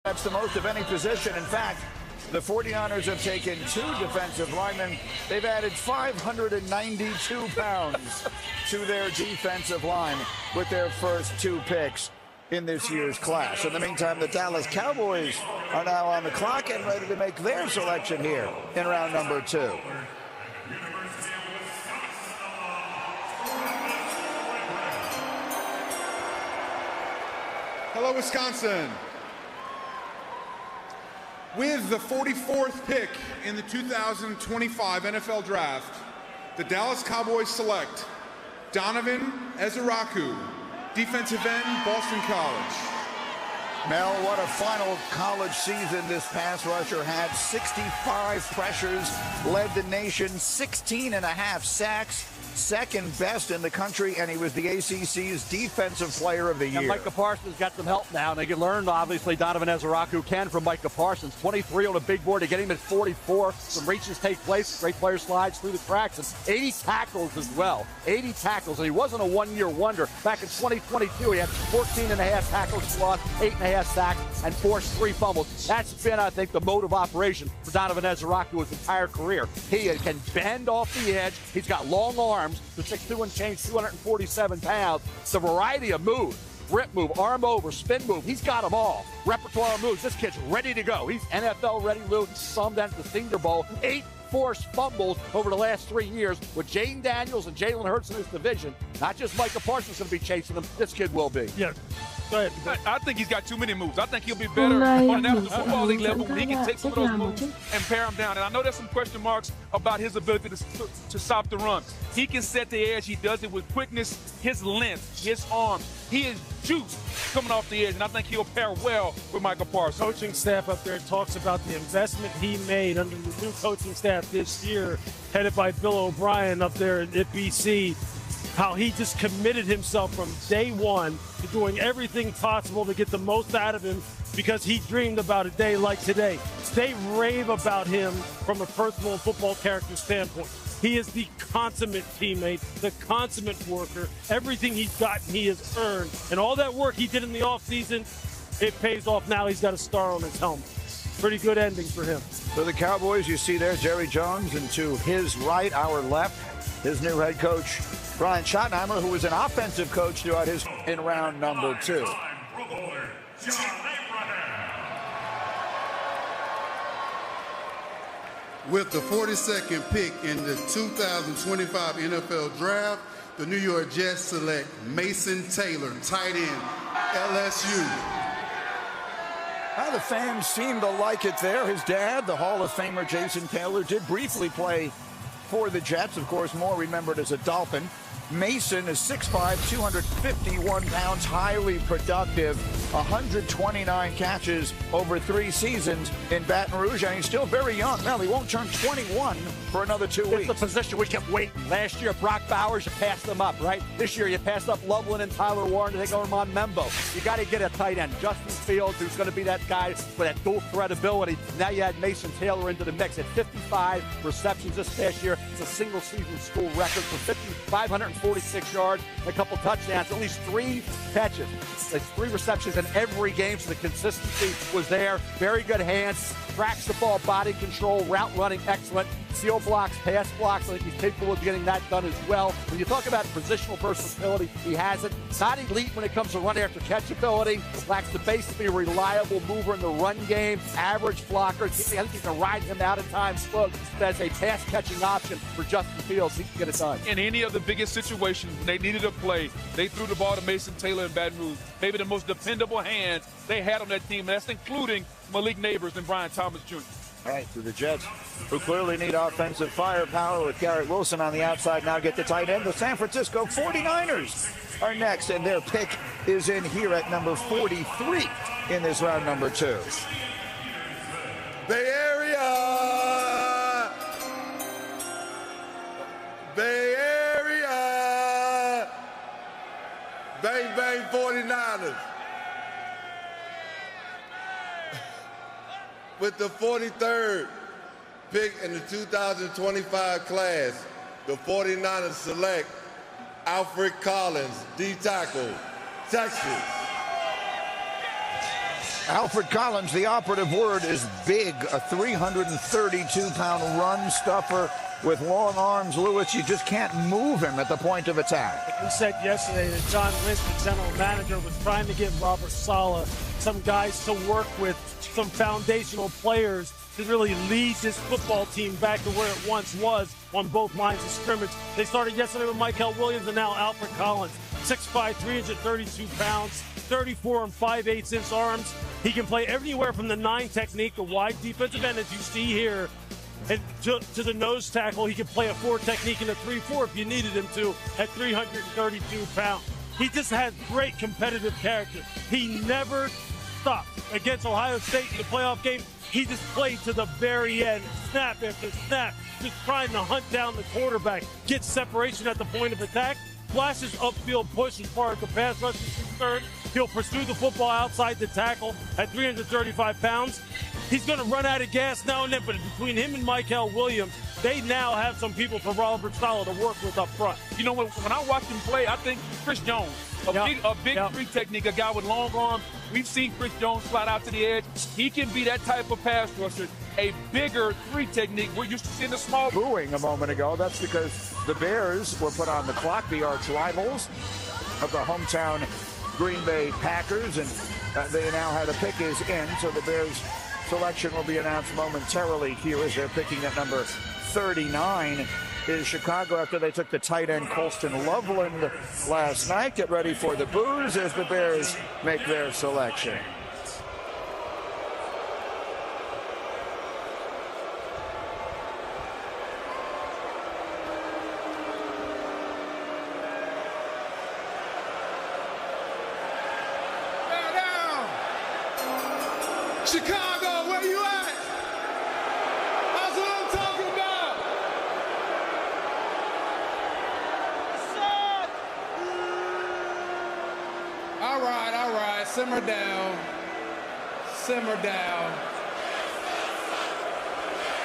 That's the most of any position. In fact, the 49ers have taken 2 defensive linemen. They've added 592 pounds to their defensive line with their first 2 picks in this year's class. In the meantime, the Dallas Cowboys are now on the clock and ready to make their selection here in round number 2. Hello, Wisconsin. With the 44th pick in the 2025 NFL Draft, the Dallas Cowboys select Donovan Eziraku, defensive end, Boston College. Mel, what a final college season this pass rusher had. 65 pressures, led the nation, 16.5 sacks, second best in the country, and he was the ACC's Defensive Player of the Year. And Micah Parsons got some help now, and they can learn, obviously, Donovan Eziraku can from Micah Parsons. 23 on a big board to get him at 44. Some reaches take place. Great player slides through the cracks, and 80 tackles as well. 80 tackles, and he wasn't a one-year wonder. Back in 2022, he had 14.5 tackles for loss, 8.5 sacks, and forced 3 fumbles. That's been, I think, the mode of operation for Donovan Eziraku his entire career. He can bend off the edge. He's got long arms. The 6'2" and change, 247 pounds. It's a variety of moves. Rip move, arm over, spin move. He's got them all. Repertoire of moves. This kid's ready to go. He's NFL ready, Lou. Summed at the Senior Bowl. 8 forced fumbles over the last 3 years with Jaden Daniels and Jalen Hurts in his division. Not just Micah Parsons going to be chasing him. This kid will be. Yeah. Go ahead. I think he's got too many moves. I think he'll be better on an National Football League level when he can take some of those moves and pare them down. And I know there's some question marks about his ability to stop the run. He can set the edge. He does it with quickness, his length, his arms. He is juiced coming off the edge, and I think he'll pair well with Michael Parsons. Coaching staff up there talks about the investment he made under the new coaching staff this year, headed by Bill O'Brien up there at BC. How he just committed himself from day one to doing everything possible to get the most out of him because he dreamed about a day like today. They rave about him from a personal and football character standpoint. He is the consummate teammate, the consummate worker. Everything he's gotten, he has earned. And all that work he did in the offseason, it pays off now. He's got a star on his helmet. Pretty good ending for him. For the Cowboys, you see there Jerry Jones, and to his right, our left, his new head coach, Brian Schottenheimer, who was an offensive coach throughout his in round number 2. With the 42nd pick in the 2025 NFL Draft, the New York Jets select Mason Taylor, tight end, LSU. Well, the fans seem to like it there. His dad, the Hall of Famer Jason Taylor, did briefly play for the Jets. Of course, more remembered as a Dolphin. Mason is 6'5", 251 pounds, highly productive, 129 catches over 3 seasons in Baton Rouge, and he's still very young. Well, he won't turn 21 for another 2 weeks. It's the position we kept waiting. Last year, Brock Bowers, you passed them up, right? This year, you passed up Loveland and Tyler Warren to take over Membo. You got to get a tight end. Justin Fields, who's going to be that guy with that dual threat ability. Now you add Mason Taylor into the mix at 55 receptions this past year. It's a single-season school record for 546 yards, a couple touchdowns, at least 3 catches. That's 3 receptions in every game, so the consistency was there. Very good hands, tracks the ball, body control, route running, excellent. Seal blocks, pass blocks, I think he's capable of getting that done as well. When you talk about positional versatility, he has it. Not elite when it comes to run after catch ability. Lacks the base to be a reliable mover in the run game. Average blocker. I think you can ride him out at times. Look, as a pass catching option for Justin Fields. He can get it done. In any of the biggest situations, when they needed a play, they threw the ball to Mason Taylor in Baton Rouge. Maybe the most dependable hands they had on that team. That's including Malik Neighbors and Brian Thomas Jr. All right, so the Jets, who clearly need offensive firepower with Garrett Wilson on the outside, now get the tight end. The San Francisco 49ers are next, and their pick is in here at number 43 in this round number 2. Bay Area! Bay Area! Bang, bang, 49ers. With the 43rd pick in the 2025 class, the 49ers select Alfred Collins, D-tackle, Texas. Alfred Collins, the operative word is big, a 332-pound run stuffer with long arms. Lewis, you just can't move him at the point of attack. We said yesterday that John Lynch, the general manager, was trying to get Robert Saleh some guys to work with, some foundational players to really lead this football team back to where it once was on both lines of scrimmage. They started yesterday with Michael Williams and now Alfred Collins. 6'5", 332 pounds, 34 and 5/8" arms. He can play everywhere from the 9 technique, the wide defensive end, as you see here, and to the nose tackle. He can play a 4 technique and a 3-4 if you needed him to at 332 pounds. He just has great competitive character. He never stopped. Against Ohio State in the playoff game, he just played to the very end, snap after snap, just trying to hunt down the quarterback, get separation at the point of attack, flashes upfield push as far as the pass rush is concerned. He'll pursue the football outside the tackle at 335 pounds. He's going to run out of gas now and then, but between him and Michael Williams, they now have some people for Robert Saleh to work with up front. You know, when I watch him play, I think Chris Jones, a big free technique, a guy with long arms. We've seen Chris Jones slide out to the edge. He can be that type of pass rusher. A bigger 3 technique. We're used to seeing the small. Booing a moment ago. That's because the Bears were put on the clock, the arch rivals of the hometown Green Bay Packers, and they now had a pick is in, so the Bears selection will be announced momentarily here as they're picking at number 39 is Chicago after they took the tight end Colston Loveland last night. Get ready for the boos as the Bears make their selection. Chicago, where you at? That's what I'm talking about. All right, simmer down. Simmer down.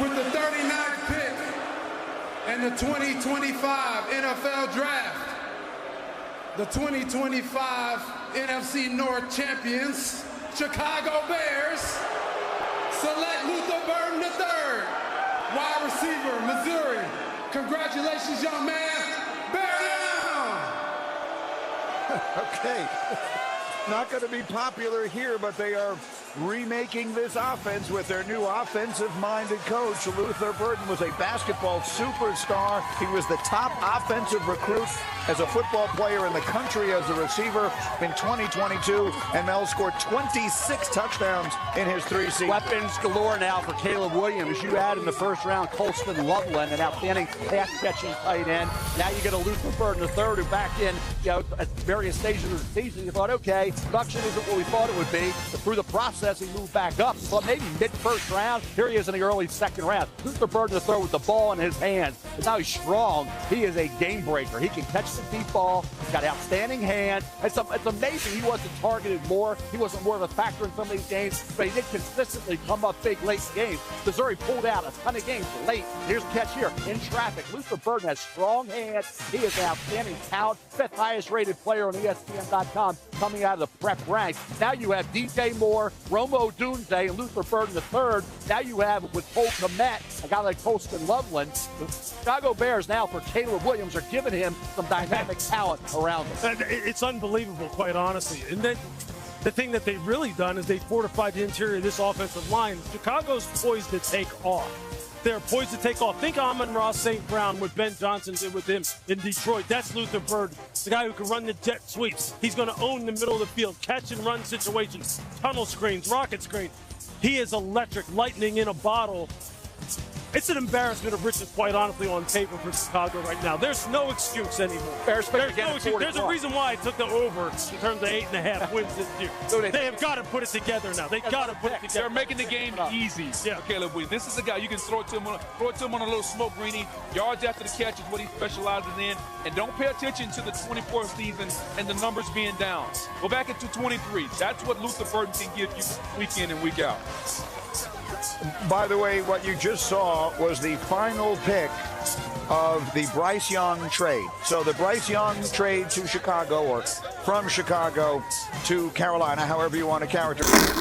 With the 39th pick in the 2025 NFL Draft, the 2025 NFC North champions, Chicago Bears, select Luther Burden III, wide receiver, Missouri. Congratulations, young man. Bear down! Okay. Not going to be popular here, but they are remaking this offense with their new offensive-minded coach. Luther Burden was a basketball superstar. He was the top offensive recruit as a football player in the country as a receiver in 2022, and Mel scored 26 touchdowns in his 3 seasons. Weapons galore now for Caleb Williams. You add in the first round Colston Loveland, an outstanding pass-catching tight end. Now you get a Luther Burden III who back in, at various stages of the season. You thought, okay, production isn't what we thought it would be, but through the process, he moved back up. So maybe mid-first round, here he is in the early second round. Luther Burden III with the ball in his hands. And now he's strong. He is a game breaker. He can catch the deep ball. He's got outstanding hands. It's amazing he wasn't targeted more. He wasn't more of a factor in some of these games, but he did consistently come up big late in games. Missouri pulled out a ton of games late. Here's the catch here in traffic. Luther Burden has strong hands. He is an outstanding talent. 5th highest rated player on ESPN.com coming out of the prep ranks. Now you have DJ Moore, Romo Dunze, and Luther Burden III. Now you have with Cole Kmet, a guy like Colston Loveland. The Chicago Bears now for Caleb Williams are giving him some dynamic talent around him. It's unbelievable, quite honestly. And then the thing that they've really done is they fortified the interior of this offensive line. Chicago's poised to take off. They're poised to take off. Think Amon-Ra St. Brown, what Ben Johnson did with him in Detroit. That's Luther Burden, the guy who can run the jet sweeps. He's going to own the middle of the field, catch and run situations, tunnel screens, rocket screens. He is electric, lightning in a bottle. It's an embarrassment of riches, quite honestly, on paper for Chicago right now. There's no excuse anymore. There's no excuse. There's a reason why I took the over in terms of 8.5 wins this year. They have got to put it together now. They got to put it together. They're making the game easy. Yeah, Caleb Williams. This is a guy you can throw it to him on a little smoke greenie. Yards after the catch is what he specializes in. And don't pay attention to the 24th season and the numbers being down. Go back into 23. That's what Luther Burden can give you week in and week out. By the way, what you just saw was the final pick of the Bryce Young trade. So the Bryce Young trade to Chicago, or from Chicago to Carolina, however you want to characterize it.